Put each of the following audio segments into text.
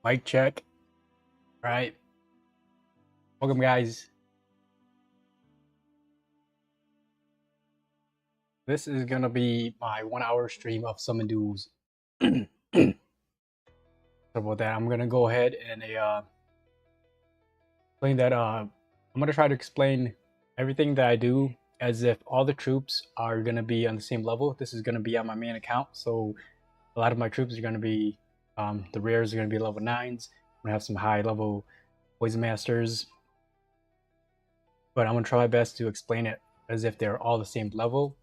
Mic check. All right. Welcome, guys. This is going to be my 1 hour stream of Summon Duels. So about that, I'm going to go ahead and explain that. I'm going to try to explain everything that I do as if all the troops are going to be on the same level. This is going to be on my main account. So a lot of my troops are going to be, the rares are going to be level 9s. I'm going to have some high level Poison Masters. But I'm going to try my best to explain it as if they're all the same level.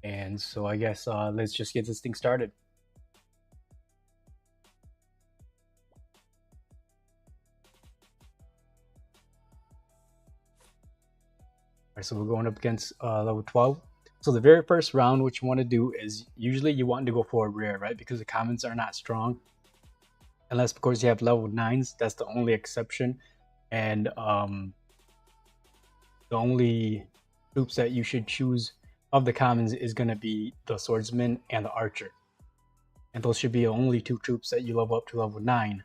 And so I guess let's just get this thing started. Alright, so we're going up against level 12. So the very first round, what you want to do is usually you want to go for a rare, right? Because the commons are not strong. Unless, of course, you have level 9s. That's the only exception. And the only troops that you should choose of the commons is going to be the swordsman and the archer. And those should be the only two troops that you level up to level 9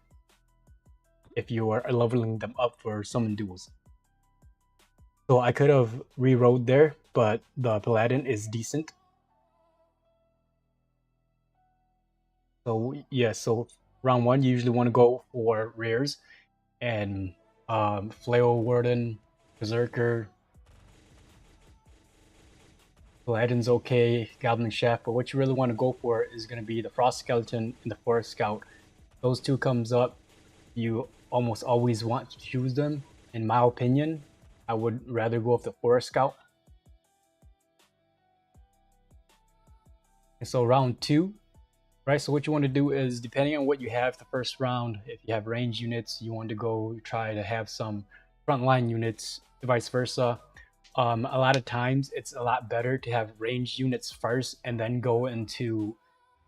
if you are leveling them up for summon duels. So I could have rewrote there, but the paladin is decent. So yeah, so round 1 you usually want to go for rares and flail warden, berserker, paladin's okay, goblin chef, but what you really want to go for is going to be the frost skeleton and the forest scout. Those two comes up, you almost always want to choose them. In my opinion, I would rather go with the forest scout. And so round 2, right? So what you want to do is, depending on what you have the first round, if you have range units, you want to go try to have some frontline units, vice versa. A lot of times it's a lot better to have range units first and then go into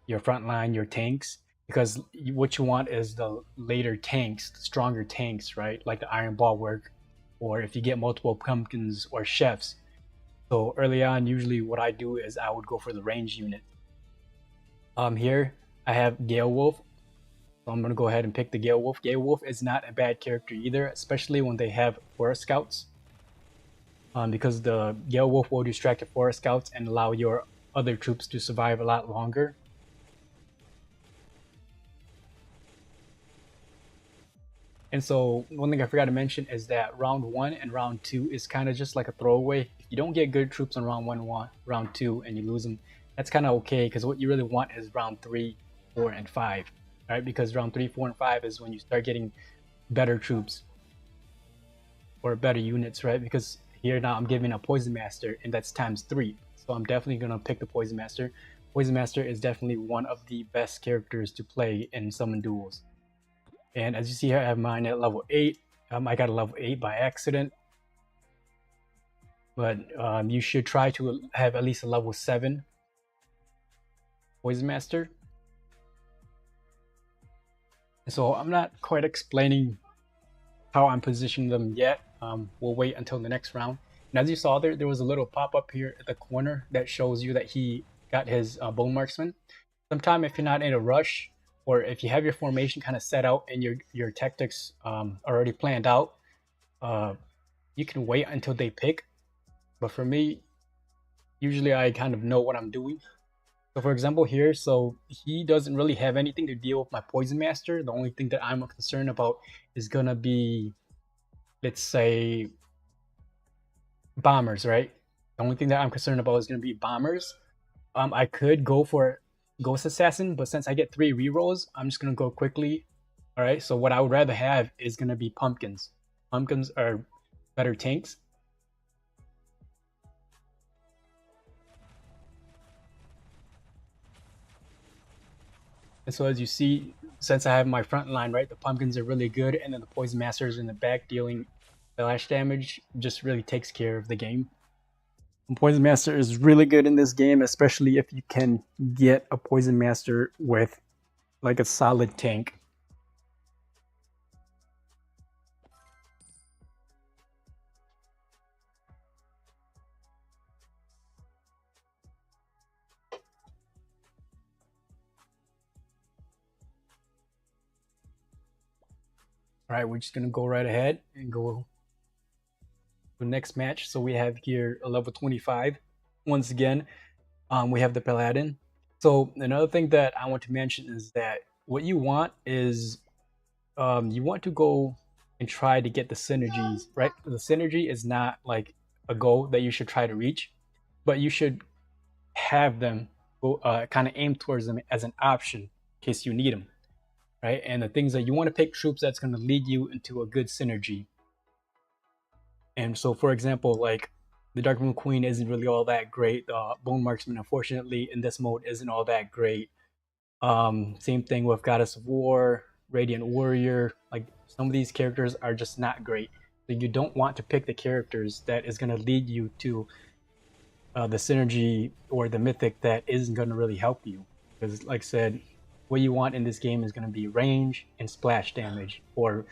your frontline, your tanks, because what you want is the later tanks, the stronger tanks, right? Like the Iron Bulwark, or if you get multiple pumpkins or chefs. So early on, usually what I do is I would go for the range unit. Here I have Gale Wolf, so I'm gonna go ahead and pick the Gale Wolf. Gale Wolf is not a bad character either, especially when they have forest scouts. Because the Gale Wolf will distract the forest scouts and allow your other troops to survive a lot longer. And so one thing I forgot to mention is that round 1 and round 2 is kind of just like a throwaway. If you don't get good troops on round 1, round 2, and you lose them, that's kind of okay, because what you really want is round 3, 4, and 5, right? Because round 3, 4, and 5 is when you start getting better troops or better units, right? Because here now I'm giving a Poison Master, and that's ×3. So I'm definitely going to pick the Poison Master. Poison Master is definitely one of the best characters to play in Summon Duels. And as you see here, I have mine at level 8. I got a level 8 by accident. But you should try to have at least a level 7 Poison Master. And so I'm not quite explaining how I'm positioning them yet. We'll wait until the next round. And as you saw there was a little pop-up here at the corner that shows you that he got his Bone Marksman. Sometime if you're not in a rush, or if you have your formation kind of set out and your tactics already planned out, you can wait until they pick. But for me, usually I kind of know what I'm doing. So for example here, so he doesn't really have anything to deal with my Poison Master. The only thing that I'm concerned about is gonna be, let's say, bombers, right? The only thing that I'm concerned about is gonna be bombers. I could go for Ghost Assassin, but since I get 3 rerolls, I'm just gonna go quickly. All right, so what I would rather have is gonna be pumpkins. Pumpkins are better tanks. And so as you see, since I have my front line, right, the pumpkins are really good, and then the Poison Masters in the back dealing splash damage just really takes care of the game. And Poison Master is really good in this game, especially if you can get a Poison Master with like a solid tank. All right, we're just gonna go right ahead and go to the next match. So we have here a level 25. Once again, we have the Paladin. So another thing that I want to mention is that what you want is you want to go and try to get the synergies, right? The synergy is not like a goal that you should try to reach, but you should have them go kind of aim towards them as an option in case you need them, right? And the things that you want to pick troops that's going to lead you into a good synergy. And so, for example, like the Dark Moon Queen isn't really all that great. Bone Marksman, unfortunately, in this mode isn't all that great. Same thing with Goddess of War, Radiant Warrior. Like some of these characters are just not great. So you don't want to pick the characters that is going to lead you to the synergy or the mythic that isn't going to really help you. Because, like I said, what you want in this game is going to be range and splash damage or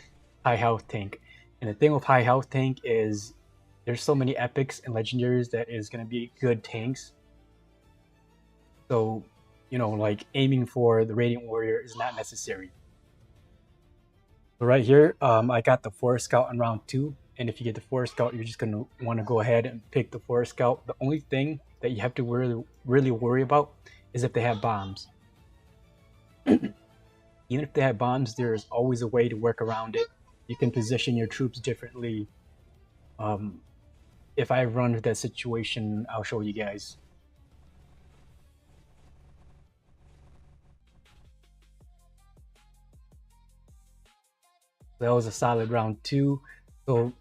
high health tank. And the thing with high health tank is there's so many epics and legendaries that is going to be good tanks. So, you know, like aiming for the Radiant Warrior is not necessary. So right here, I got the Forest Scout in round 2. And if you get the Forest Scout, you're just going to want to go ahead and pick the Forest Scout. The only thing that you have to really worry about is if they have bombs. Even if they have bombs, there's always a way to work around it. You can position your troops differently. If I run into that situation, I'll show you guys. That was a solid round 2. So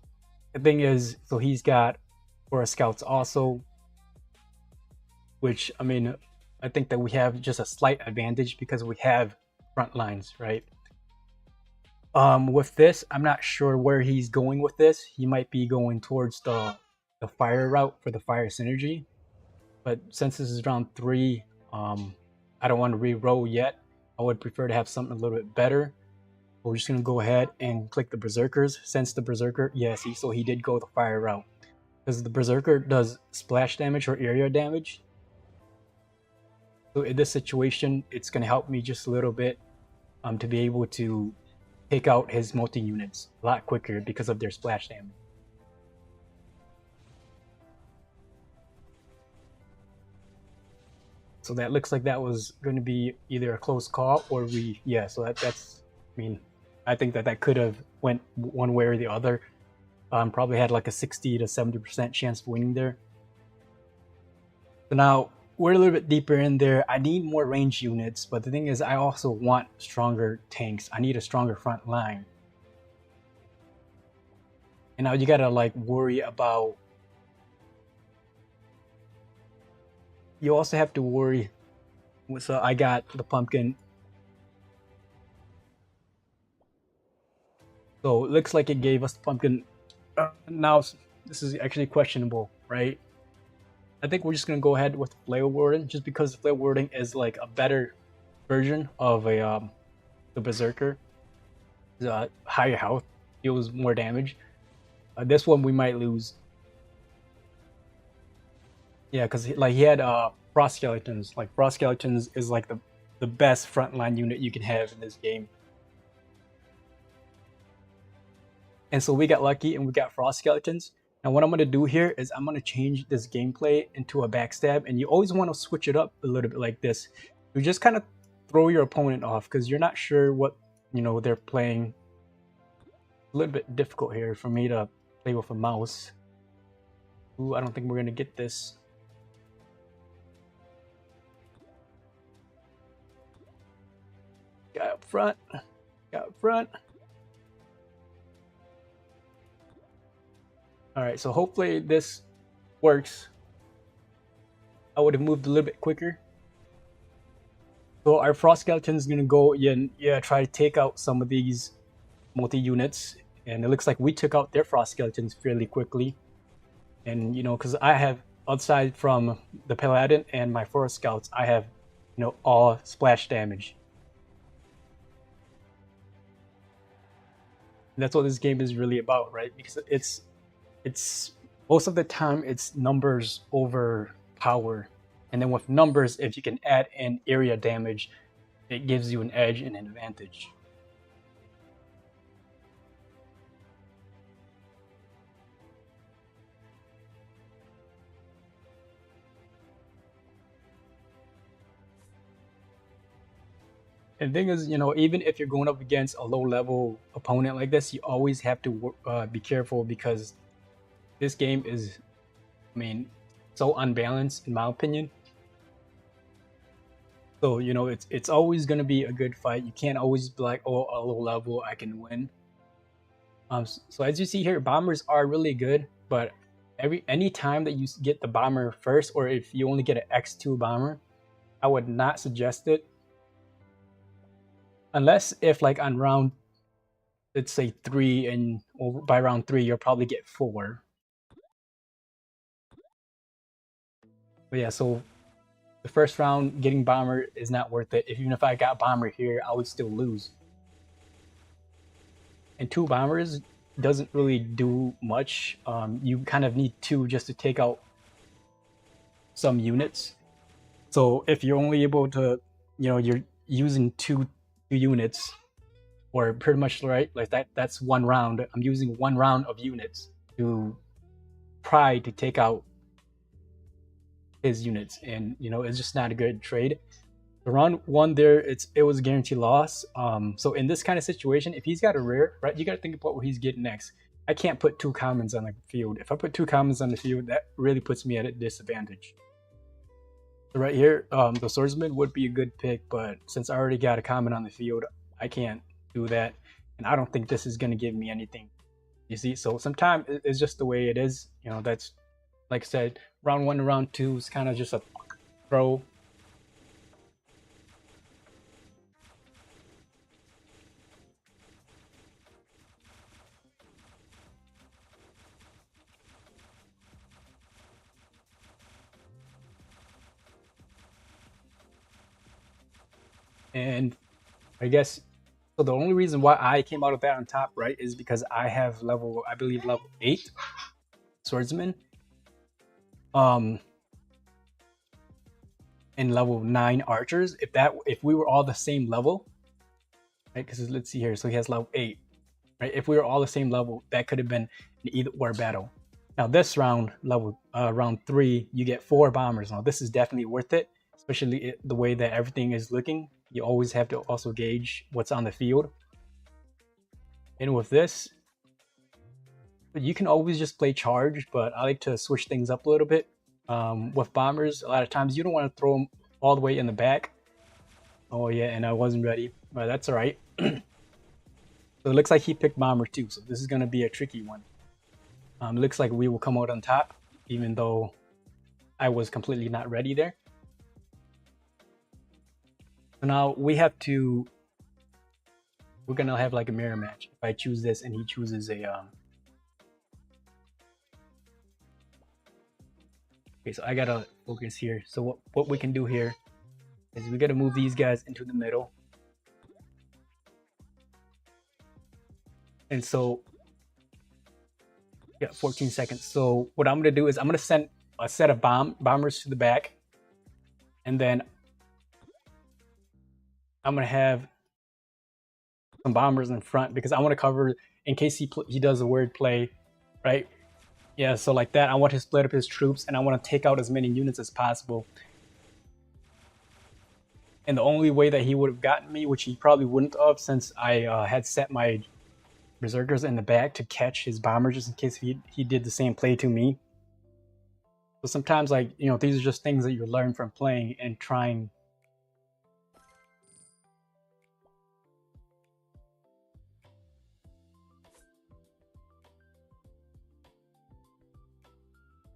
the thing is, so he's got Forest Scouts also, which, I mean, I think that we have just a slight advantage because we have front lines, right? With this, I'm not sure where he's going with this. He might be going towards the fire route for the fire synergy. But since this is round 3, I don't want to re-roll yet. I would prefer to have something a little bit better. We're just going to go ahead and click the Berserkers. Since the Berserker, yes, so he did go the fire route. Because the Berserker does splash damage or area damage. So in this situation, it's going to help me just a little bit to be able to take out his multi-units a lot quicker because of their splash damage. So that looks like that was going to be either a close call or so that's, I mean, I think that could have went one way or the other. Probably had like a 60 to 70% chance of winning there. So now we're a little bit deeper in there. I need more range units, but the thing is I also want stronger tanks. I need a stronger front line. And now you gotta like worry about, you also have to worry. So I got the pumpkin. So it looks like it gave us the pumpkin. Now this is actually questionable, right? I think we're just gonna go ahead with the Flail Warden, just because the Flail Warden is like a better version of the Berserker. Higher health, deals more damage. This one we might lose. Yeah, because like he had Frost Skeletons. Like Frost Skeletons is like the best frontline unit you can have in this game. And so we got lucky and we got Frost Skeletons. And what I'm going to do here is I'm going to change this gameplay into a backstab. And you always want to switch it up a little bit like this. You just kind of throw your opponent off because you're not sure what, you know, they're playing. A little bit difficult here for me to play with a mouse. Ooh, I don't think we're going to get this. Got up front. Got up front. Alright, so hopefully this works. I would have moved a little bit quicker. So our Frost Skeleton is going to go try to take out some of these multi-units. And it looks like we took out their Frost Skeletons fairly quickly. And, you know, because I have, outside from the Paladin and my Forest Scouts, I have, you know, all splash damage. And that's what this game is really about, right? Because it's most of the time it's numbers over power, and then with numbers, if you can add in area damage, it gives you an edge and an advantage. And the thing is, even if you're going up against a low level opponent like this, you always have to be careful because this game is, I mean, so unbalanced in my opinion. So it's always going to be a good fight. You can't always be like, oh, a low level I can win. So as you see here, bombers are really good, but any time that you get the bomber first, or if you only get an X2 bomber, I would not suggest it. Unless if like on round, let's say 3, and by round 3 you'll probably get 4. But yeah, so the first round getting bomber is not worth it. Even if I got bomber here, I would still lose. And 2 bombers doesn't really do much. You kind of need 2 just to take out some units. So if you're only able to, you're using 2 units, or pretty much right, like that's 1 round. I'm using 1 round of units to try to take out his units, and it's just not a good trade. The round 1 there, it was a guaranteed loss. So in this kind of situation, if he's got a rare, right, you got to think about what he's getting next. I can't put 2 commons on the field. If I put 2 commons on the field, that really puts me at a disadvantage. So right here, the swordsman would be a good pick, but since I already got a common on the field, I can't do that, and I don't think this is going to give me anything. You see, so sometimes it's just the way it is. That's, like I said, round 1 to round 2 is kind of just a throw. And I guess, so the only reason why I came out of that on top, right, is because I have I believe level 8 swordsman, and level 9 archers. If we were all the same level, right, because let's see here, so he has level 8, right? If we were all the same level, that could have been an either or battle. Now this round, round 3, you get 4 bombers. Now this is definitely worth it, especially the way that everything is looking. You always have to also gauge what's on the field. And with this, you can always just play charge, but I like to switch things up a little bit. With bombers, a lot of times you don't want to throw them all the way in the back. Oh yeah, and I wasn't ready, but that's all right. So it looks like he picked bomber too, so this is going to be a tricky one. It looks like we will come out on top, even though I was completely not ready there. So now we're gonna have like a mirror match. If I choose this and he chooses a okay, so I gotta focus here. So what we can do here is we gotta move these guys into the middle. And so yeah, 14 seconds. So what I'm gonna do is I'm gonna send a set of bombers to the back, and then I'm gonna have some bombers in front because I want to cover in case he does a weird play, right? Yeah, so like that, I want to split up his troops and I want to take out as many units as possible. And the only way that he would have gotten me, which he probably wouldn't have, since I had set my berserkers in the back to catch his bombers just in case he did the same play to me. So sometimes, like, these are just things that you learn from playing and trying.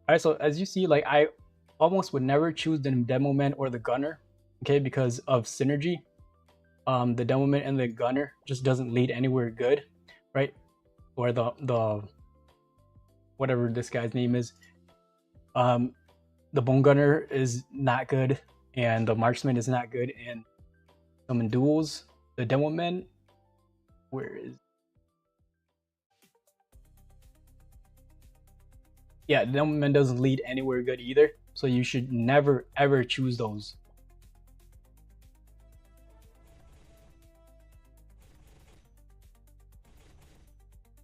Alright, so as you see, like, I almost would never choose the Demo Man or the Gunner, okay, because of synergy. The Demo Man and the Gunner just doesn't lead anywhere good, right? Or the whatever this guy's name is. The Bone Gunner is not good, and the Marksman is not good, and Summon Duels, the Demo Man, where is... Yeah, the Demo Man doesn't lead anywhere good either, so you should never ever choose those.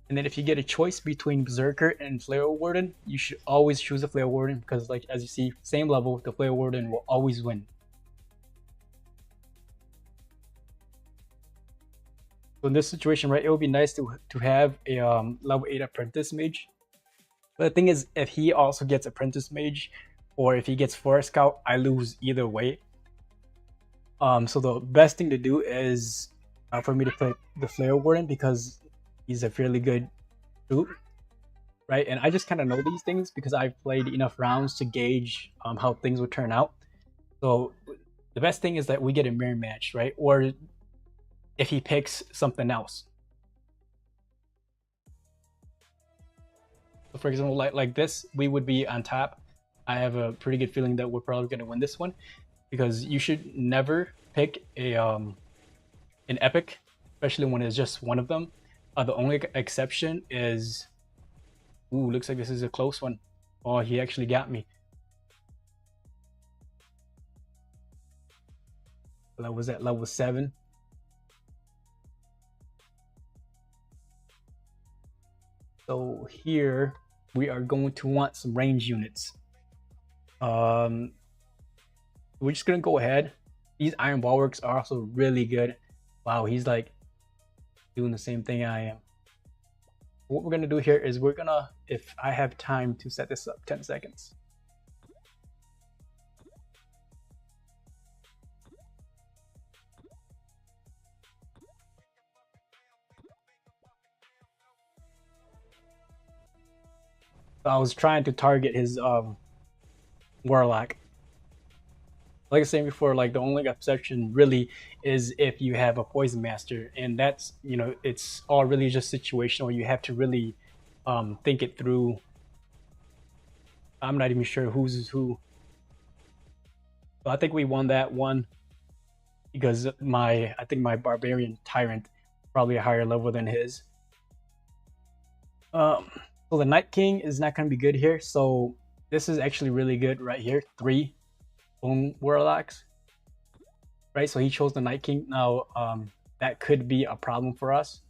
And then if you get a choice between Berserker and Flail Warden, you should always choose the Flail Warden because, like, as you see, same level, the Flail Warden will always win. So in this situation, right, it would be nice to have a level 8 apprentice mage. But the thing is, if he also gets apprentice mage, or if he gets forest scout, I lose either way. So the best thing to do is for me to play the Flare Warden because he's a fairly good troop, right? And I just kind of know these things because I've played enough rounds to gauge how things would turn out. So the best thing is that we get a mirror match, right? Or if he picks something else. So for example, like this, we would be on top. I have a pretty good feeling that we're probably going to win this one because you should never pick a an epic, especially when it's just one of them. The only exception is, ooh, looks like this is a close one. Oh, he actually got me. That was at level 7. So here we are going to want some range units. We're just gonna go ahead. These iron bulwarks are also really good. Wow, he's like doing the same thing I am. What we're gonna do here is we're gonna, if I have time to set this up, 10 seconds. So I was trying to target his warlock. Like I was saying before, like the only exception really is if you have a poison master, and that's, you know, it's all really just situational. You have to really think it through. I'm not even sure who's who. So I think we won that one because I think my barbarian tyrant probably a higher level than his. So the Night King is not going to be good here. So this is actually really good right here. 3 bone warlocks, right? So he chose the Night King. Now that could be a problem for us.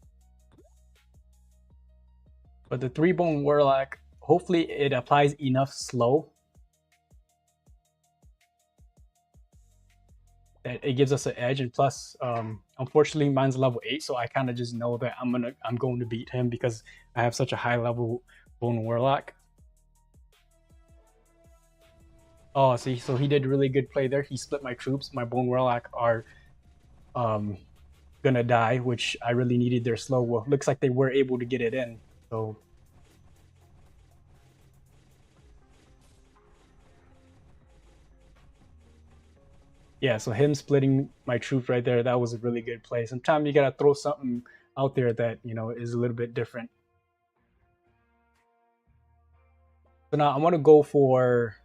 But the 3 bone warlock, hopefully it applies enough slow that it gives us an edge. And plus, unfortunately, mine's level 8, so I kind of just know that I'm going to beat him because I have such a high level bone warlock. Oh, see, so he did really good play there. He split my troops. My bone warlock are gonna die, which I really needed their slow. Well, looks like they were able to get it in. So yeah, so him splitting my troops right there, that was a really good play. Sometimes you gotta throw something out there that, you know, is a little bit different. So now I want to go for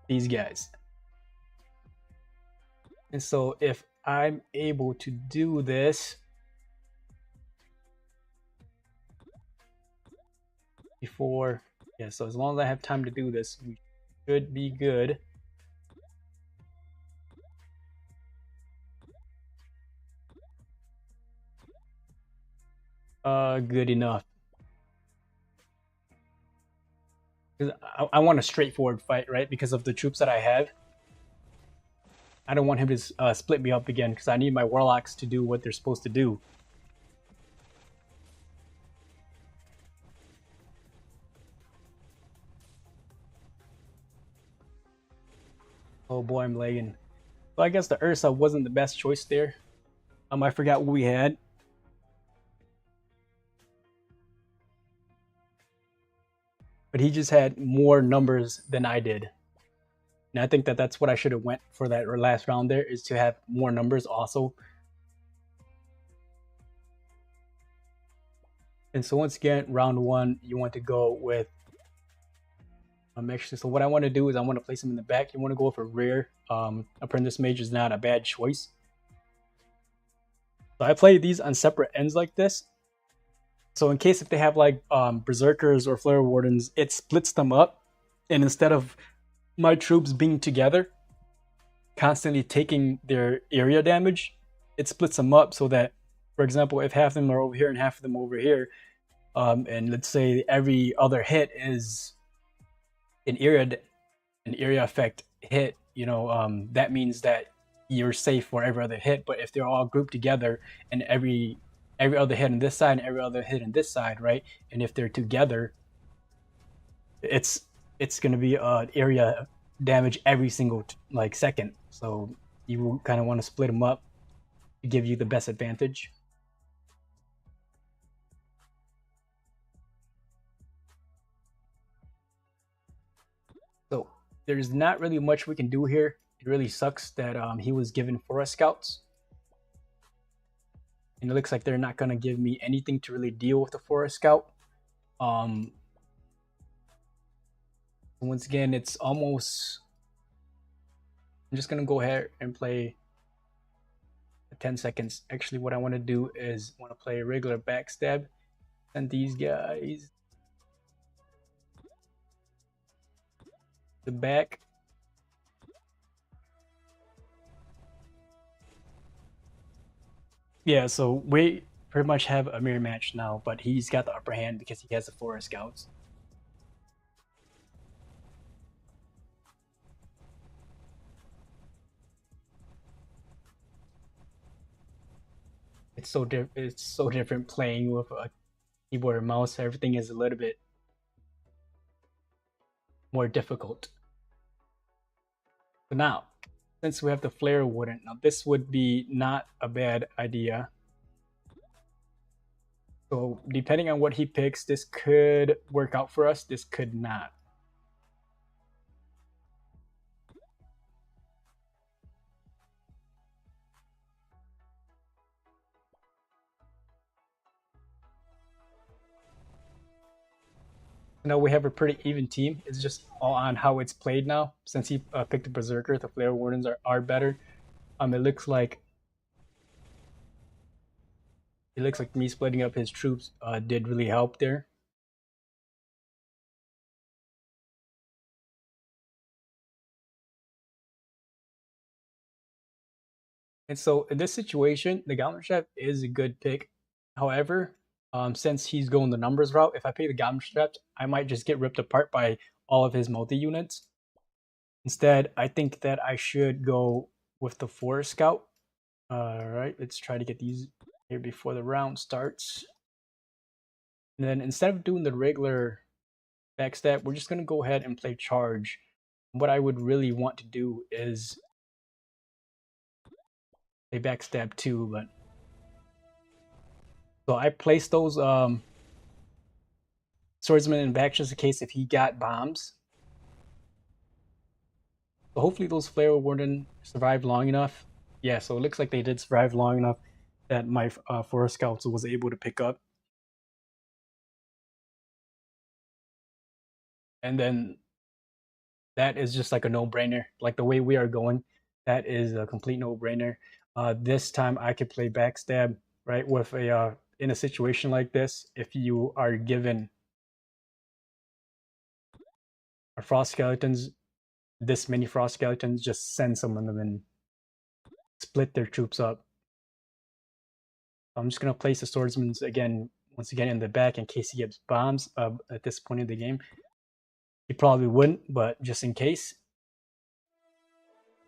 these guys. And so if I'm able to do this before, yeah, so as long as I have time to do this, we should be good. Good enough. Because I want a straightforward fight, right? Because of the troops that I have. I don't want him to split me up again because I need my warlocks to do what they're supposed to do. Oh boy, I'm lagging. So I guess the Ursa wasn't the best choice there. I forgot what we had. But he just had more numbers than I did. And I think that that's what I should have went for that last round there, is to have more numbers also. And so once again, round 1, you want to go with actually, so what I want to do is I want to place him in the back. You want to go for rear. Apprentice Mage is not a bad choice. So I play these on separate ends like this. So in case if they have like Berserkers or Flare Wardens, it splits them up. And instead of my troops being together, constantly taking their area damage, it splits them up so that, for example, if half of them are over here and half of them over here, and let's say every other hit is an area effect hit, you know, that means that you're safe for every other hit. But if they're all grouped together and every other hit on this side and every other hit on this side, right? And if they're together, it's going to be area damage every single like second. So you kind of want to split them up to give you the best advantage. So there's not really much we can do here. It really sucks that he was given Forest Scouts. And it looks like they're not going to give me anything to really deal with the Forest Scout. Once again, it's almost... I'm just going to go ahead and play 10 seconds. Actually, what I want to do is want to play a regular backstab. And these guys... the back. Yeah, so we pretty much have a mirror match now, but he's got the upper hand because he has the Forest Scouts. It's so different playing with a keyboard and mouse. Everything is a little bit more difficult. So now, since we have the Flare Warden, now this would be not a bad idea. So depending on what he picks, this could work out for us. This could not. Now we have a pretty even team. It's just all on how it's played now. Since he picked a Berserker, the Flare Wardens are better. It looks like me splitting up his troops did really help there. And so in this situation, the Goblin Chef is a good pick. However, since he's going the numbers route, if I pay the Goblin Chef, I might just get ripped apart by all of his multi-units. Instead, I think that I should go with the Forest Scout. Alright, let's try to get these here before the round starts. And then instead of doing the regular backstab, we're just going to go ahead and play charge. What I would really want to do is play backstab too, but... So I placed those swordsmen in back just in case if he got bombs. So hopefully those Flare Warden survived long enough. Yeah, so it looks like they did survive long enough that my Forest Scouts was able to pick up. And then that is just like a no-brainer. Like the way we are going, that is a complete no-brainer. This time I could play backstab, right? With a in a situation like this, if you are given a Frost Skeletons, this many Frost Skeletons, just send some of them and split their troops up. I'm just gonna place the swordsmen once again in the back in case he gets bombs at this point in the game. He probably wouldn't, but just in case,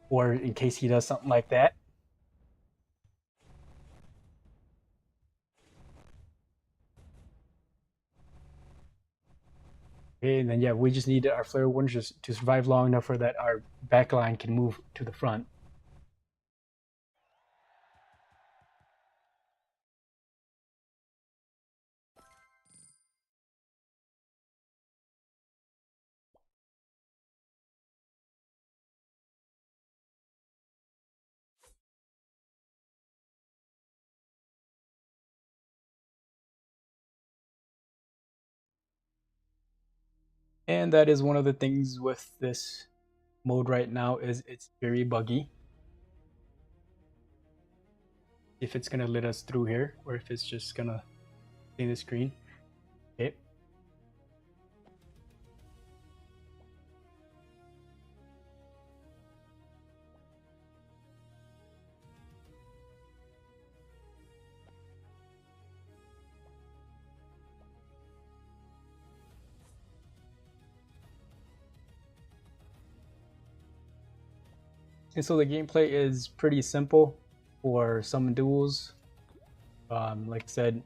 or in case he does something like that. Okay, and then yeah, we just need our Flare Wardens just to survive long enough for that our backline can move to the front. And that is one of the things with this mode right now is it's very buggy. If it's gonna let us through here, or if it's just gonna see the screen. Okay. And so the gameplay is pretty simple for summon duels. Like I said,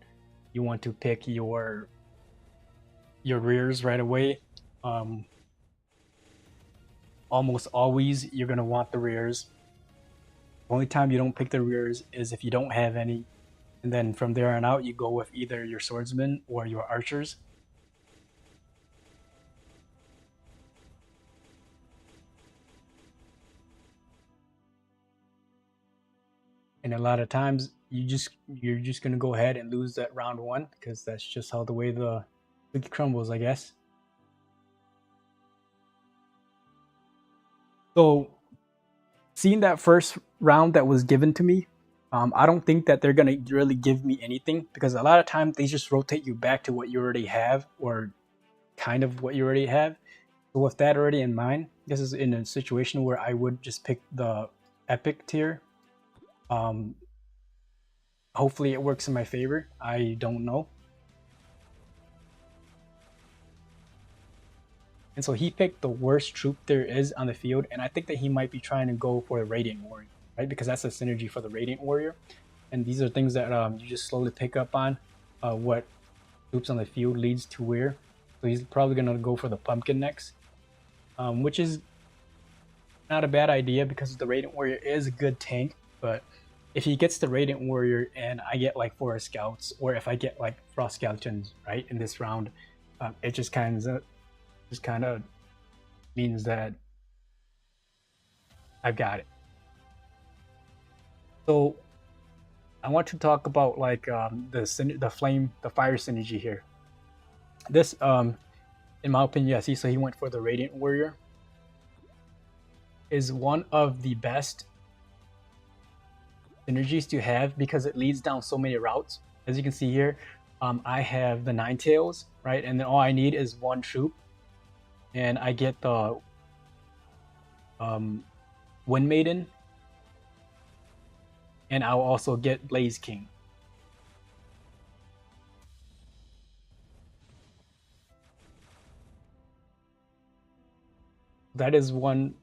you want to pick your rears right away. Um, Almost always you're gonna want the rears. The only time you don't pick the rears is if you don't have any, and then from there on out you go with either your swordsmen or your archers. And a lot of times you're just gonna go ahead and lose that round one because that's just how the way the cookie crumbles, I guess. So seeing that first round that was given to me, I don't think that they're gonna really give me anything because a lot of times they just rotate you back to what you already have or kind of what you already have. So with that already in mind, this is in a situation where I would just pick the epic tier. Um, Hopefully it works in my favor. I don't know. And so he picked the worst troop there is on the field, and I think that he might be trying to go for a Radiant Warrior, right? Because that's a synergy for the Radiant Warrior. And these are things that you just slowly pick up on what troops on the field leads to where. So he's probably going to go for the Pumpkin next, which is not a bad idea because the Radiant Warrior is a good tank. But if he gets the Radiant Warrior and I get like Forest Scouts, or if I get like Frost Skeletons, right, in this round, it just kind of means that I've got it. So I want to talk about like the fire synergy here. This, in my opinion, yes. So he went for the Radiant Warrior. Is one of the best synergies to have because it leads down so many routes. As you can see here, I have the Ninetales, right, and then all I need is one troop, and I get the Wind Maiden, and I'll also get Blaze King. That is one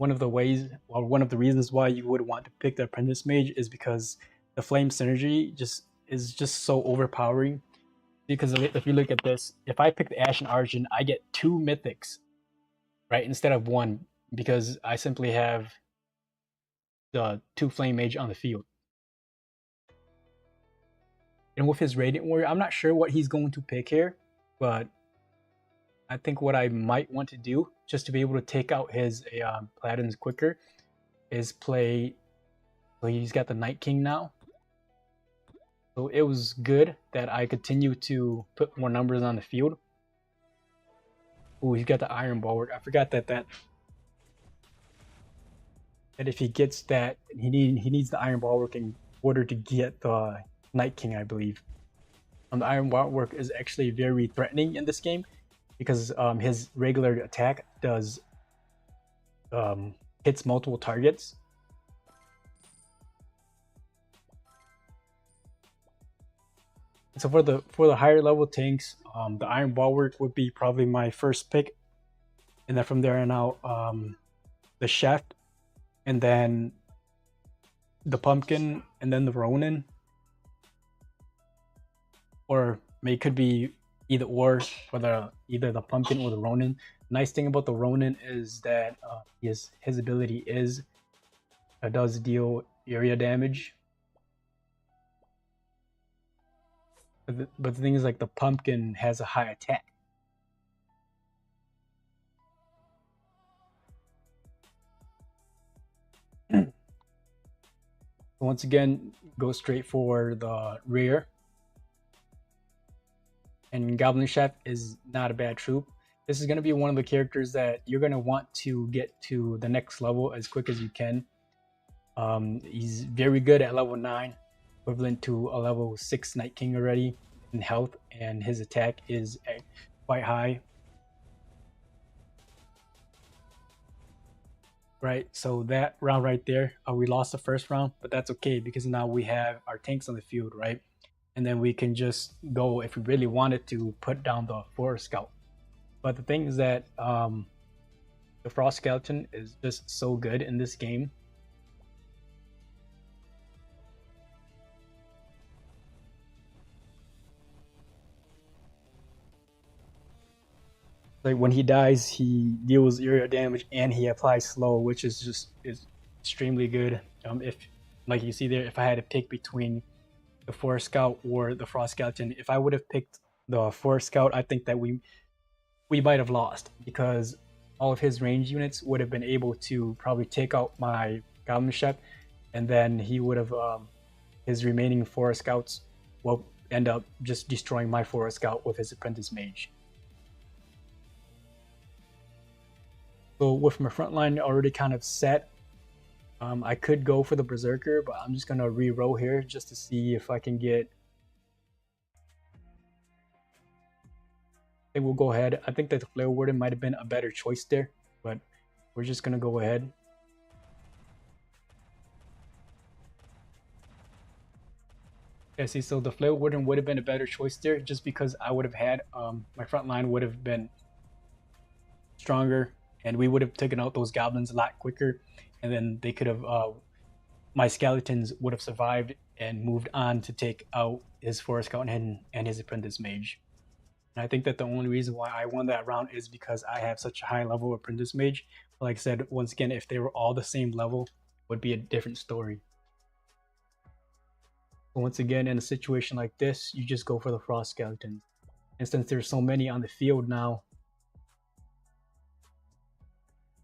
of the ways, or one of the reasons why you would want to pick the Apprentice Mage is because the Flame synergy is just so overpowering. Because if you look at this, if I pick the Ashen Argent, I get 2 mythics, right, instead of 1, because I simply have the 2 Flame Mage on the field. And with his Radiant Warrior, I'm not sure what he's going to pick here, but I think what I might want to do, just to be able to take out his Paladins quicker, is play. So he's got the Night King now. So it was good that I continue to put more numbers on the field. Oh, he's got the Iron Bulwark. I forgot that if he gets that, he needs the Iron Bulwark in order to get the Night King, I believe. The Iron Bulwark is actually very threatening in this game because his regular attack does hits multiple targets. So for the higher level tanks, the Iron Bulwark would be probably my first pick, and then from there on out, the Chef, and then the Pumpkin, and then the Ronin, or it could be either or for either the Pumpkin or the Ronin. Nice thing about the Ronin is that his ability is does deal area damage. But the thing is, like, the Pumpkin has a high attack. Once again, go straight for the rear. And Goblin Chef is not a bad troop. This is going to be one of the characters that you're going to want to get to the next level as quick as you can. He's very good at level 9, equivalent to a level 6 Night King already in health, and his attack is quite high. Right, so that round right there, we lost the first round, but that's okay because now we have our tanks on the field, right? And then we can just go, if we really wanted to, put down the Forest Scout. But the thing is that The Frost Skeleton is just so good in this game. Like when he dies, he deals area damage and he applies slow, which is extremely good. If like you see there, if I had to pick between the Forest Scout or the Frost Skeleton, if I would have picked the Forest Scout, I think that we might have lost because all of his range units would have been able to probably take out my Goblin Chef, and then he would have his remaining Forest Scouts will end up just destroying my Forest Scout with his Apprentice Mage. So with my front line already kind of set, I could go for the Berserker, but I'm just gonna re-roll here just to see if I can get. I think we'll go ahead. I think that the Flare Warden might have been a better choice there, but we're just gonna go ahead. Yeah, see, so the Flare Warden would have been a better choice there, just because I would have had my front line would have been stronger, and we would have taken out those goblins a lot quicker, and then they could have my skeletons would have survived and moved on to take out his Forest Scout and his Apprentice Mage. And I think that the only reason why I won that round is because I have such a high level Apprentice Mage. But like I said, once again, if they were all the same level, it would be a different story. But once again, in a situation like this, you just go for the Frost Skeleton. And since there's so many on the field now,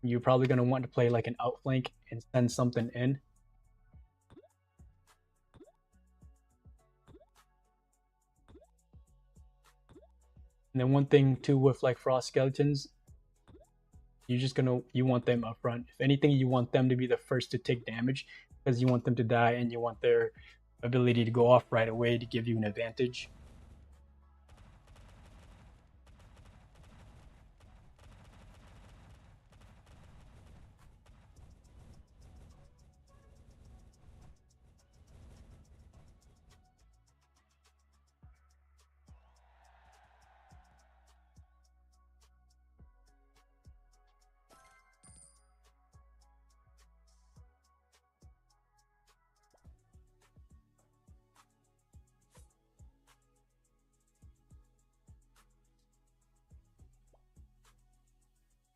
you're probably going to want to play like an outflank and send something in. And then one thing too with like Frost Skeletons, you want them up front. If anything, you want them to be the first to take damage because you want them to die and you want their ability to go off right away to give you an advantage.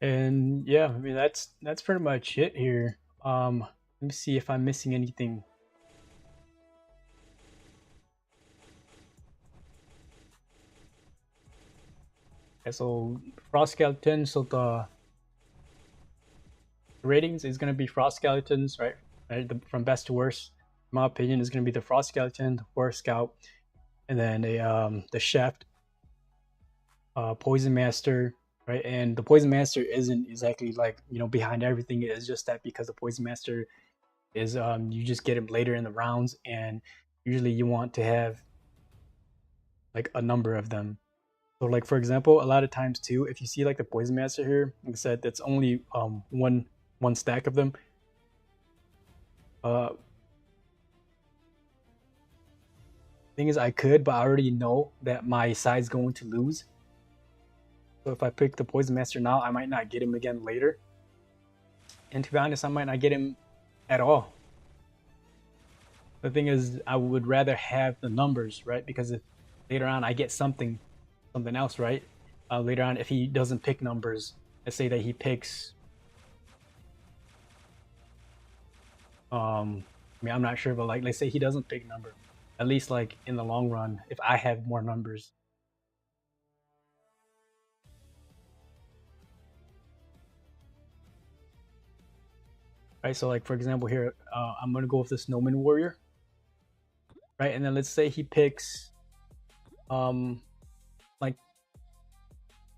And yeah, I mean that's pretty much it here. Let me see if I'm missing anything. Okay, so Frost Skeleton, so the ratings is gonna be Frost Skeletons, right? From best to worst, in my opinion, is gonna be the Frost Skeleton, the Forest Scout, and then the Chef, Poison Master, right? And the Poison Master isn't exactly like behind everything. It's just that because the Poison Master is you just get him later in the rounds, and usually you want to have like a number of them. So like for example, a lot of times too, if you see like the Poison Master here, like I said, that's only one stack of them. Thing is, I could, but I already know that my side's going to lose. So if I pick the Poison Master now, I might not get him again later. And to be honest, I might not get him at all. The thing is, I would rather have the numbers, right? Because if later on I get something else, right? Later on, if he doesn't pick numbers, let's say that he picks, I mean, I'm not sure, but like, let's say he doesn't pick number. At least like in the long run, if I have more numbers. Right, so like for example here, I'm gonna go with the Snowman Warrior. Right, and then let's say he picks like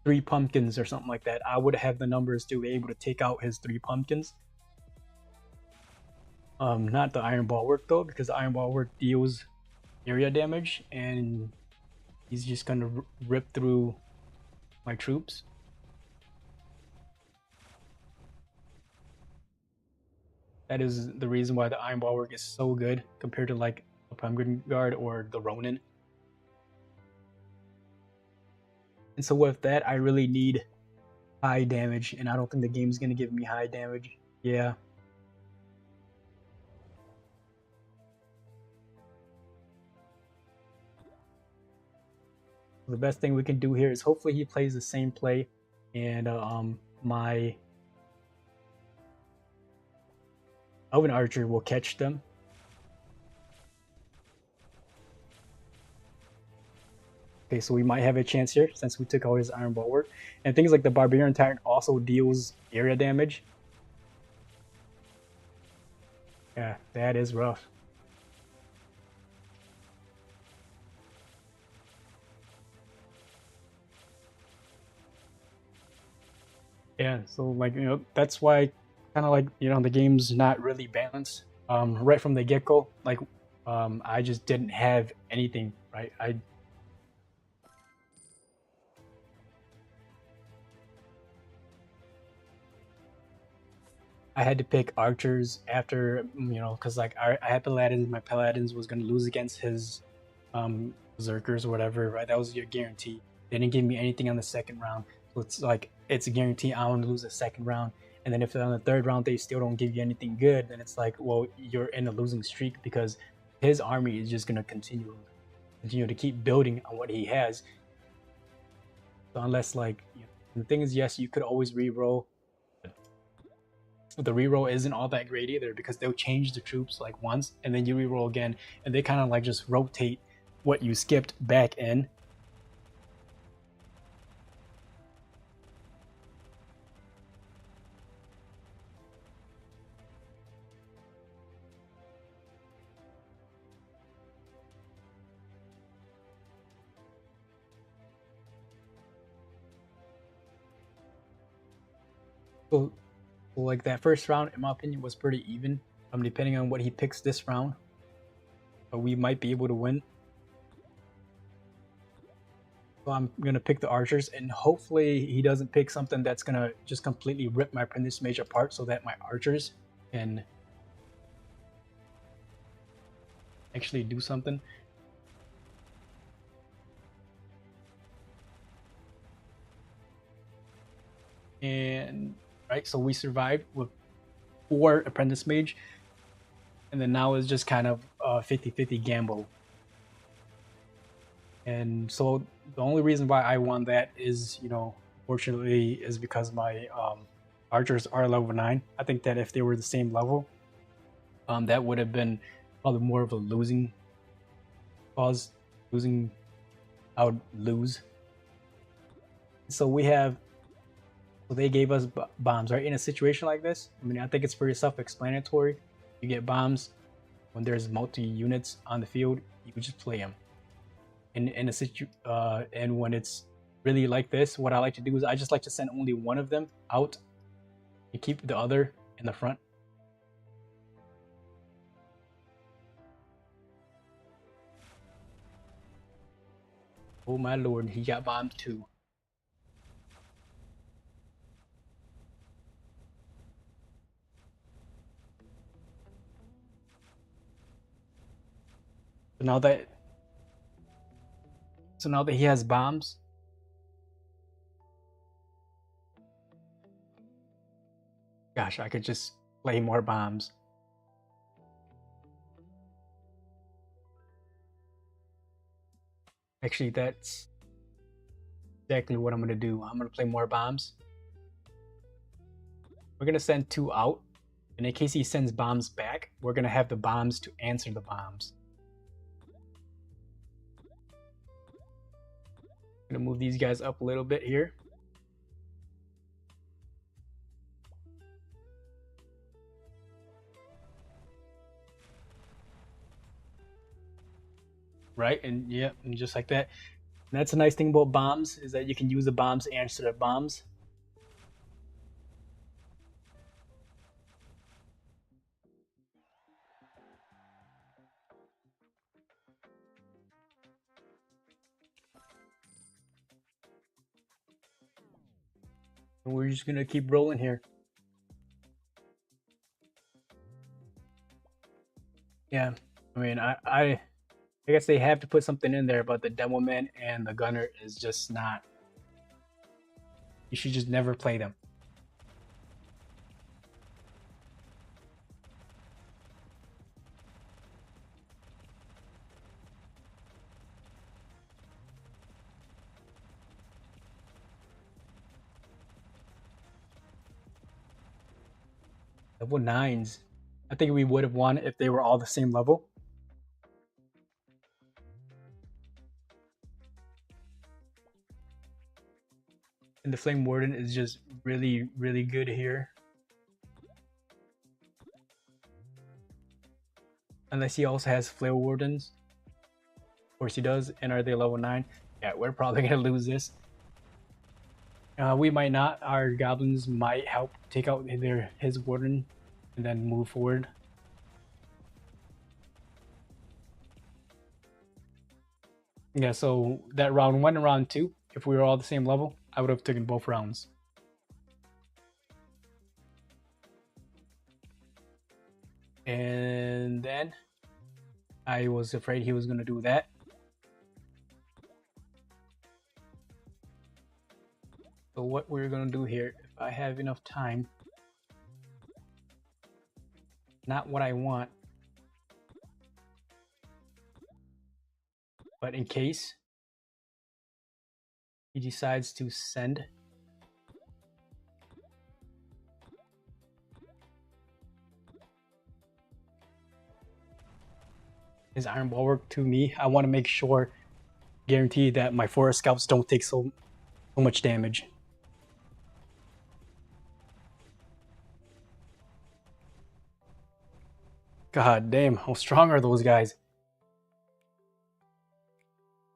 3 pumpkins or something like that. I would have the numbers to be able to take out his 3 pumpkins. Not the Iron Bulwark though, because the Iron Bulwark deals area damage and he's just gonna rip through my troops. That is the reason why the Iron Bulwark is so good compared to like the Pumpkin Guard or the Ronin. And so with that, I really need high damage, and I don't think the game's gonna give me high damage. Yeah. The best thing we can do here is hopefully he plays the same play, and my Elven Archer will catch them. Okay, so we might have a chance here since we took out his Iron Bulwark. And things like the Barbarian Tyrant also deals area damage. Yeah, that is rough. Yeah, so like, you know, that's why kind of like, you know, the game's not really balanced. Right from the get-go, like, I just didn't have anything, right? I had to pick archers after, you know, because like I had paladins, my paladins was gonna lose against his berserkers or whatever, right? That was your guarantee. They didn't give me anything on the second round, so it's like it's a guarantee I want to lose the second round. And then if on the third round they still don't give you anything good, then it's like, well, you're in a losing streak because his army is just gonna continue to keep building on what he has. So unless like, you know, the thing is, yes, you could always re-roll. The reroll isn't all that great either because they'll change the troops like once and then you reroll again, and they kind of like just rotate what you skipped back in. So like that first round, in my opinion, was pretty even. Depending on what he picks this round, but we might be able to win. So I'm gonna pick the archers, and hopefully he doesn't pick something that's gonna just completely rip my Apprentice Mage apart, so that my archers can actually do something. And right, so we survived with 4 Apprentice Mage, and then now it's just kind of a 50-50 gamble. And so the only reason why I won that is, you know, fortunately, is because my archers are level 9. I think that if they were the same level, that would have been probably more of a losing cause. I would lose. So we have, so they gave us bombs, right? In a situation like this, I mean, I think it's pretty self-explanatory. You get bombs when there's multi-units on the field, you just play them. And when it's really like this, what I like to do is I just like to send only one of them out and keep the other in the front. Oh my lord, he got bombed too. So now that he has bombs, gosh, I could just play more bombs. Actually, that's exactly what I'm gonna do. I'm gonna play more bombs. We're gonna send 2 out, and in case he sends bombs back, we're gonna have the bombs to answer the bombs. I'm gonna move these guys up a little bit here. Right, and yeah, and just like that. And that's a nice thing about bombs, is that you can use the bombs to answer the bombs. And we're just gonna keep rolling here. Yeah, I mean, I guess they have to put something in there, but the Devilman and the Gunner is just not. You should just never play them. Level 9s. I think we would have won if they were all the same level. And the Flame Warden is just really, really good here. Unless he also has Flare Wardens. Of course he does. And are they level 9? Yeah, we're probably going to lose this. We might not. Our goblins might help take out his warden and then move forward. Yeah, so that round 1 and round 2, if we were all the same level, I would have taken both rounds. And then I was afraid he was going to do that. So what we're going to do here, if I have enough time, not what I want, but in case he decides to send, his Iron Bulwark to me, I want to make sure, guarantee that my forest scouts don't take so much damage. God damn, how strong are those guys?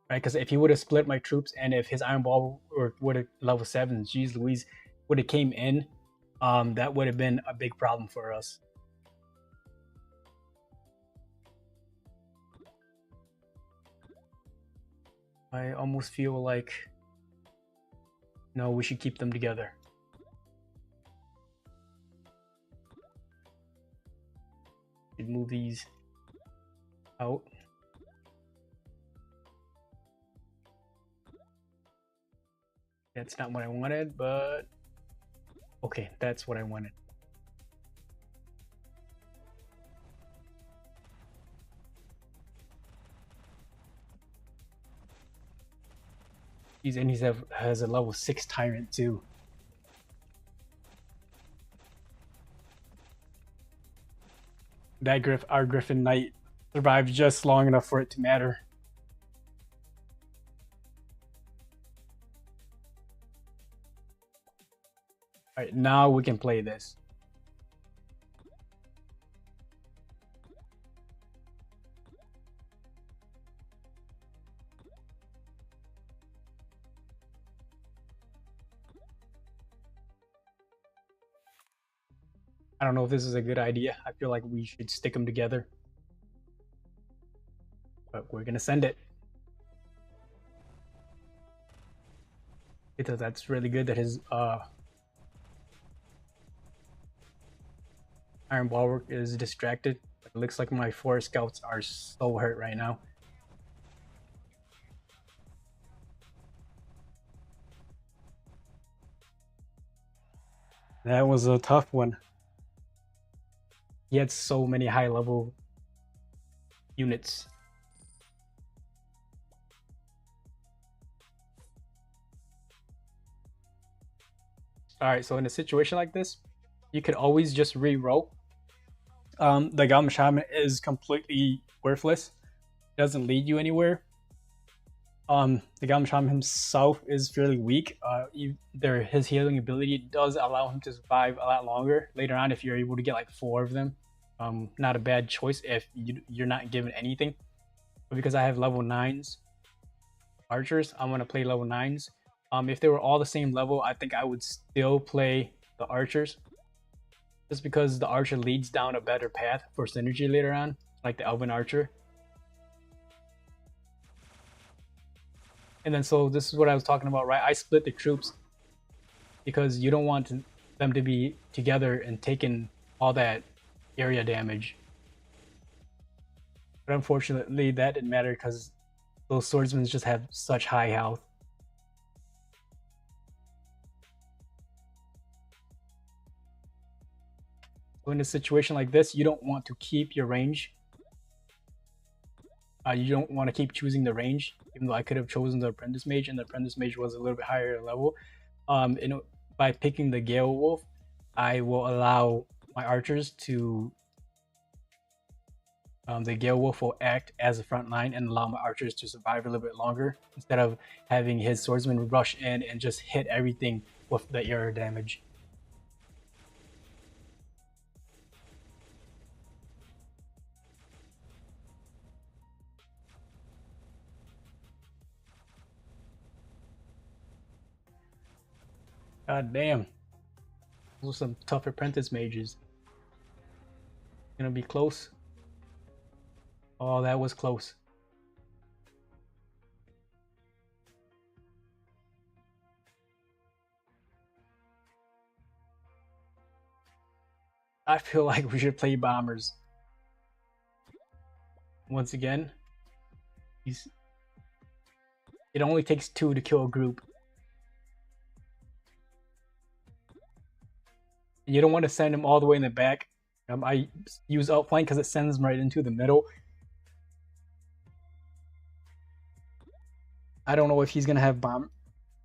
Right, because if he would have split my troops and if his Iron Ball would have level 7, geez Louise, would have came in, that would have been a big problem for us. I almost feel like, no, we should keep them together. We'd move these out. That's not what I wanted, but okay, that's what I wanted. And he has a level 6 tyrant too. That our Griffin Knight survived just long enough for it to matter. Alright, now we can play this. I don't know if this is a good idea. I feel like we should stick them together. But we're gonna send it. Because that's really good that his Iron Bulwark is distracted. It looks like my forest scouts are so hurt right now. That was a tough one. He had so many high level units. Alright, so in a situation like this, you could always just re-roll. The Goblin Shaman is completely worthless. It doesn't lead you anywhere. The Goblin Shaman himself is fairly weak. His healing ability does allow him to survive a lot longer later on if you're able to get like 4 of them. Not a bad choice if you're not given anything. But because I have level 9s archers, I'm going to play level 9s. If they were all the same level, I think I would still play the archers. Just because the archer leads down a better path for synergy later on, like the elven archer. And then so this is what I was talking about, right? I split the troops because you don't want them to be together and taking all that area damage. But unfortunately that didn't matter because those swordsmen just have such high health. So in a situation like this, you don't want to keep your range. You don't want to keep choosing the range, even though I could have chosen the Apprentice Mage, and the Apprentice Mage was a little bit higher level. By picking the Gale Wolf, I will allow my archers to the Gale Wolf will act as a front line and allow my archers to survive a little bit longer instead of having his swordsman rush in and just hit everything with the air damage. God damn. Those are some tough apprentice mages. Gonna be close. Oh, that was close. I feel like we should play bombers. Once again, it only takes 2 to kill a group. You don't want to send him all the way in the back. I use outflank because it sends him right into the middle. I don't know if he's gonna have bomb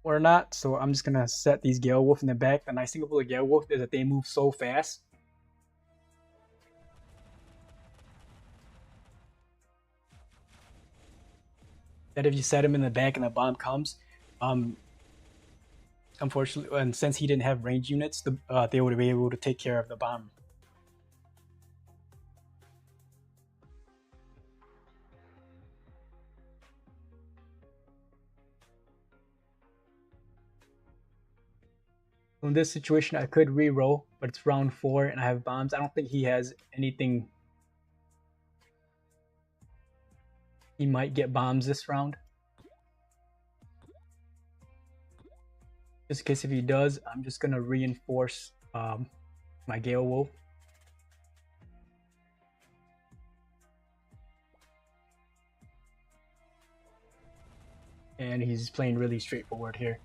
or not, so I'm just gonna set these Gale Wolf in the back. The nice thing about the Gale Wolf is that they move so fast. That if you set him in the back and the bomb comes, unfortunately, and since he didn't have range units, they would be able to take care of the bomb. In this situation, I could re-roll, but it's round 4 and I have bombs. I don't think he has anything. He might get bombs this round. Just in case if he does, I'm just going to reinforce my Gale Wolf. And he's playing really straightforward here.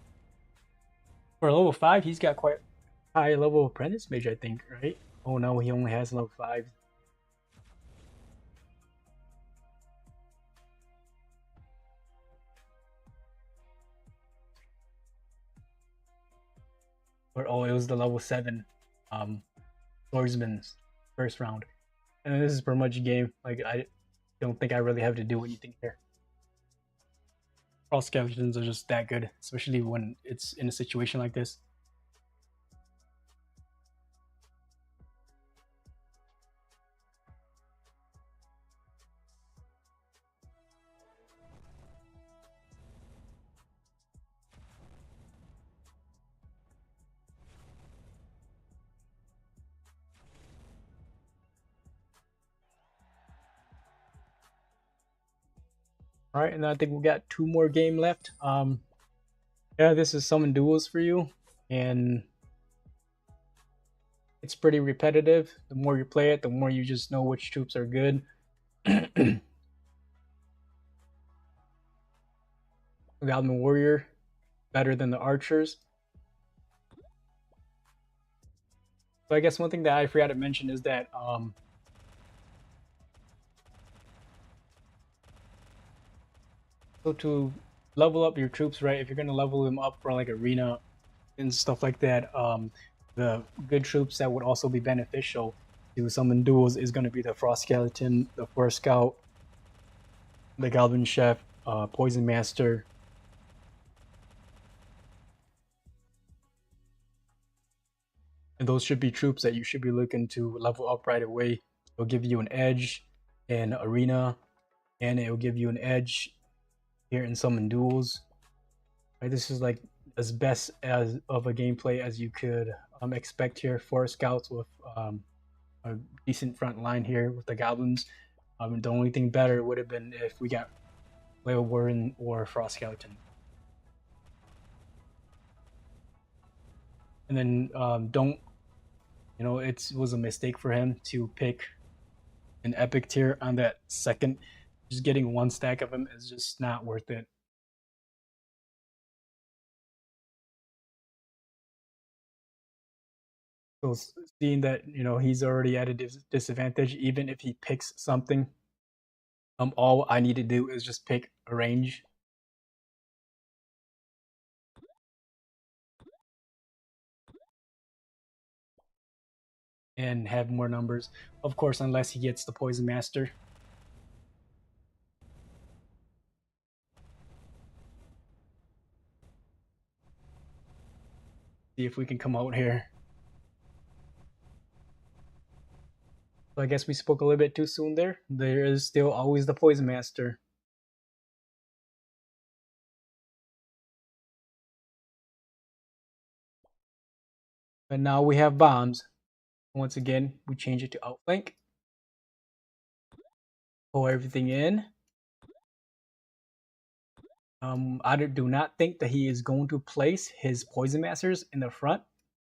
For level 5, he's got quite high level Apprentice Mage, I think, right? Oh no, he only has level 5. Or oh, it was the level 7 swordsman's first round. And this is pretty much a game. Like, I don't think I really have to do anything here. All skeletons are just that good, especially when it's in a situation like this. All right, and I think we got 2 more game left. Yeah, this is Summon Duels for you, and it's pretty repetitive. The more you play it, the more you just know which troops are good. Goblin Warrior, better than the archers. So I guess one thing that I forgot to mention is that so to level up your troops, right? If you're gonna level them up for like arena and stuff like that, the good troops that would also be beneficial to Summon Duels is gonna be the Frost Skeleton, the Forest Scout, the Goblin Chef, Poison Master. And those should be troops that you should be looking to level up right away. It'll give you an edge in arena, and it will give you an edge here in Summon Duels. Right, this is like as best as of a gameplay as you could expect here. Forest Scouts with a decent front line here with the Goblins. The only thing better would have been if we got Whale Warren or Frost Skeleton. And then don't, it was a mistake for him to pick an epic tier on that second. Just getting 1 stack of him is just not worth it. So seeing that, you know, he's already at a disadvantage, even if he picks something, all I need to do is just pick a range. And have more numbers. Of course, unless he gets the Poison Master. See if we can come out here. So I guess we spoke a little bit too soon there. There is still always the Poison Master. But now we have bombs. Once again, we change it to outflank. Pull everything in. I do not think that he is going to place his Poison Masters in the front,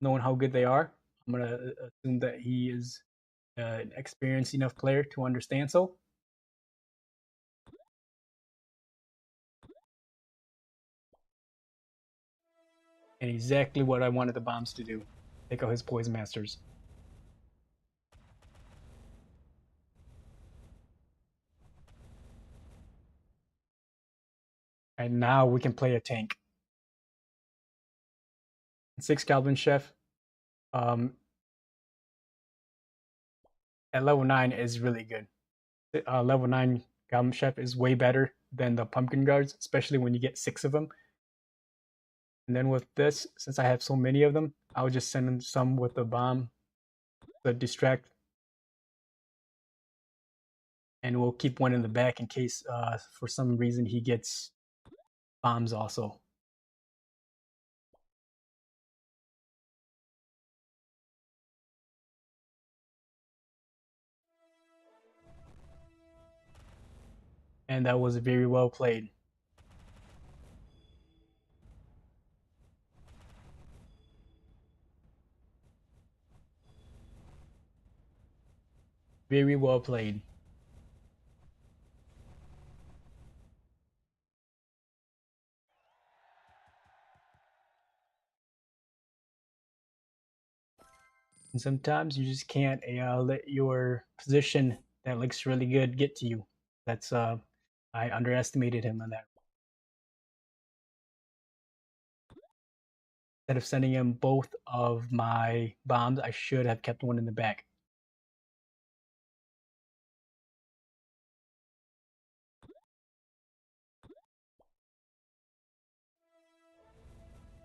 knowing how good they are. I'm going to assume that he is an experienced enough player to understand so. And exactly what I wanted the bombs to do. Take out his Poison Masters. And now we can play a tank. 6 Goblin Chef. At level 9 is really good. Level 9 Goblin Chef is way better than the Pumpkin Guards, especially when you get 6 of them. And then with this, since I have so many of them, I'll just send him some with the bomb to distract. And we'll keep one in the back in case for some reason he gets bombs also. And that was very well played. Very well played. And sometimes you just can't let your position that looks really good get to you. That's I underestimated him on that. Instead of sending him both of my bombs, I should have kept one in the back.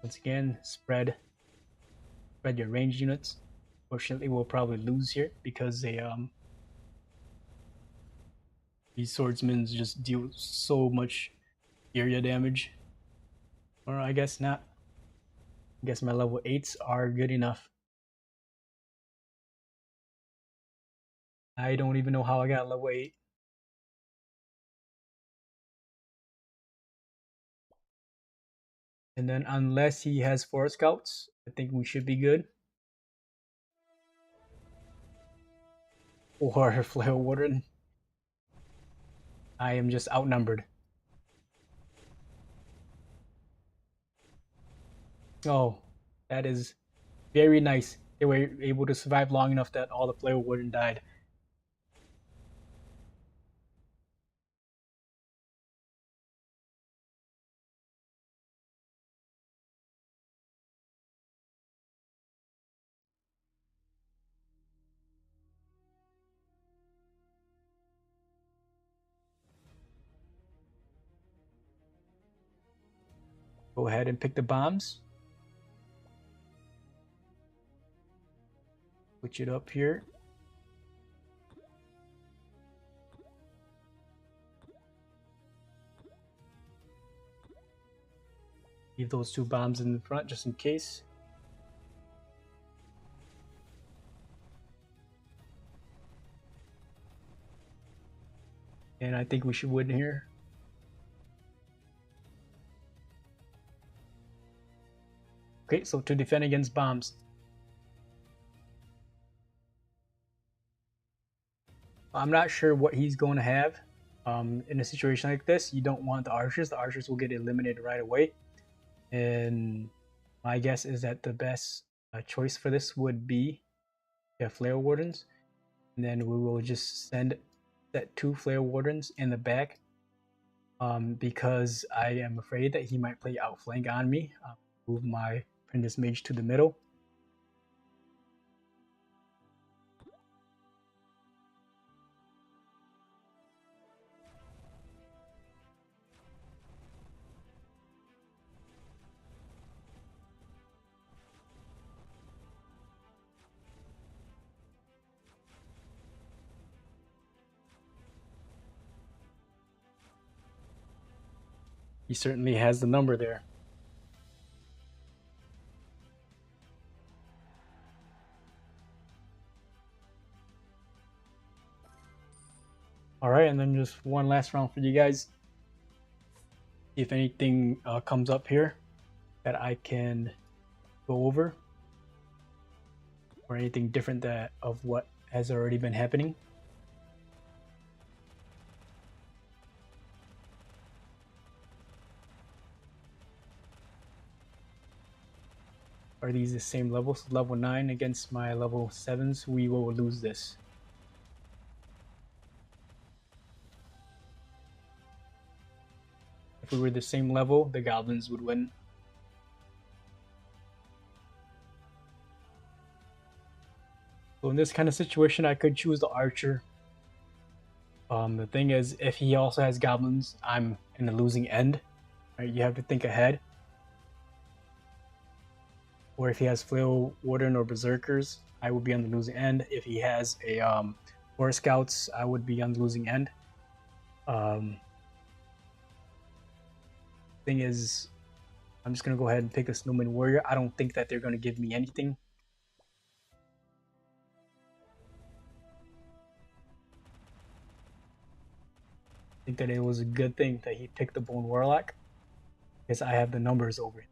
Once again, spread your ranged units. Fortunately, we'll probably lose here because these swordsmen just deal so much area damage. Or I guess not. I guess my level 8s are good enough. I don't even know how I got level 8. And then unless he has 4 scouts, I think we should be good. Or Flail Warden. I am just outnumbered. Oh, that is very nice. They were able to survive long enough that all the Flail Warden died. Go ahead and pick the bombs. Switch it up here. Leave those 2 bombs in the front just in case. And I think we should win here. Okay, so to defend against bombs. I'm not sure what he's going to have. In a situation like this, you don't want the archers. The archers will get eliminated right away. And my guess is that the best choice for this would be Flare Wardens, and then we will just send that 2 Flare Wardens in the back, because I am afraid that he might play Outflank on me. Move my Apprentice Mage to the middle. He certainly has the number there. All right, and then just one last round for you guys. See if anything comes up here that I can go over, or anything different that of what has already been happening. Are these the same levels? Level 9 against my level 7s, we will lose this. If we were the same level, the Goblins would win. So in this kind of situation, I could choose the Archer. The thing is, if he also has Goblins, I'm in the losing end. Right? You have to think ahead. Or if he has Flail Warden or Berserkers, I would be on the losing end. If he has a Forest Scouts, I would be on the losing end. Thing is, I'm just gonna go ahead and pick a Snowman Warrior. I don't think that they're gonna give me anything. I think that it was a good thing that he picked the Bone Warlock, because I have the numbers over it.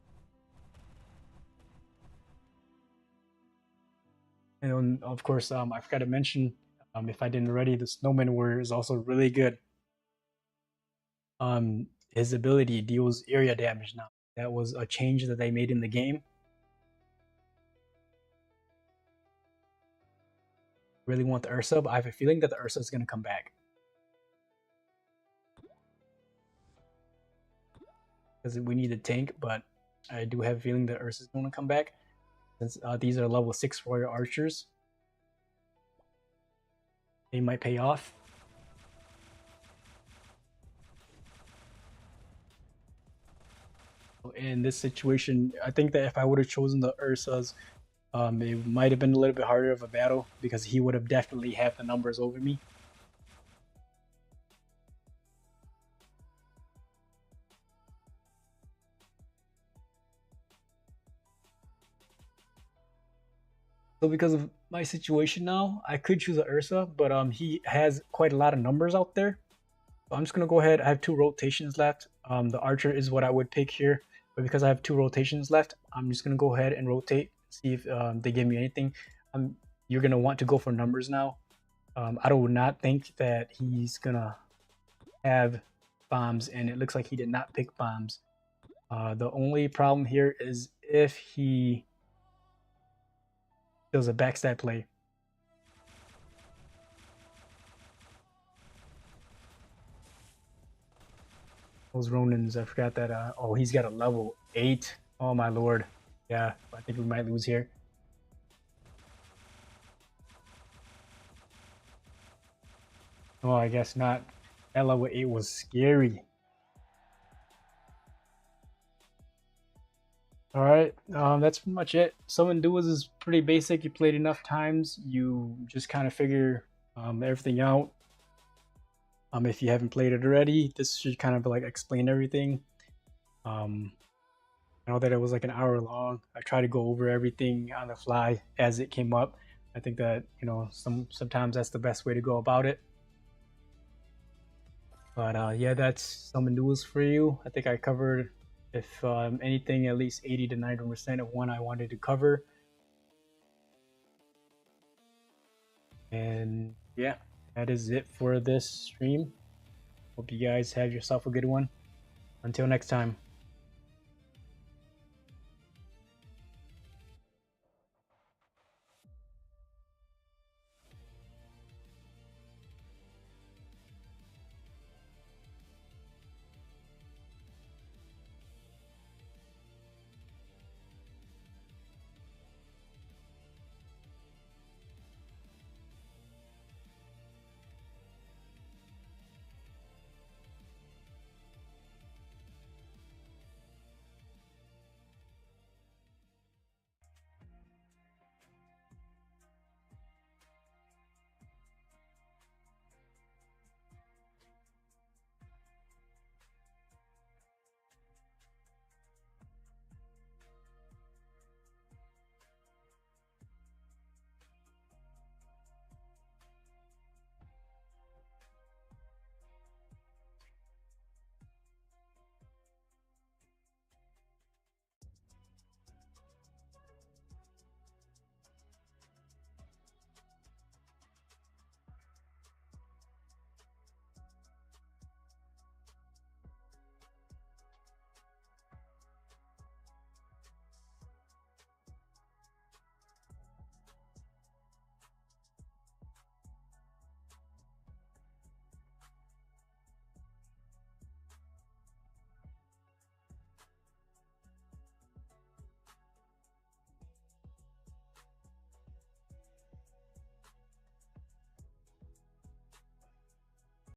And then, of course, I forgot to mention, if I didn't already, the Snowman Warrior is also really good. His ability deals area damage now. That was a change that they made in the game. Really want the Ursa, but I have a feeling that the Ursa is going to come back. Because we need a tank, but I do have a feeling that Ursa is going to come back. Since these are level 6 Warrior Archers. They might pay off. In this situation, I think that if I would have chosen the Ursas, it might have been a little bit harder of a battle, because he would have definitely had the numbers over me. So because of my situation now, I could choose a Ursa, but he has quite a lot of numbers out there. So I'm just gonna go ahead. I have 2 rotations left. The Archer is what I would pick here, but because I have 2 rotations left, I'm just gonna go ahead and rotate, see if they give me anything. You're gonna want to go for numbers now. I do not think that he's gonna have bombs, and it looks like he did not pick bombs. The only problem here is if he does a backstab play. Those Ronins, I forgot that. Oh, he's got a level 8. Oh my lord. Yeah, I think we might lose here. Oh, I guess not. That level 8 was scary. Alright, that's pretty much it. Summon Duels is pretty basic. You played enough times, you just kind of figure everything out. If you haven't played it already, this should kind of like explain everything. I know that it was like an hour long. I tried to go over everything on the fly as it came up. I think that, you know, sometimes that's the best way to go about it. But yeah, that's Summon Duels for you. I think I covered, if anything, at least 80 to 90% of one I wanted to cover. And yeah, that is it for this stream. Hope you guys have yourself a good one. Until next time.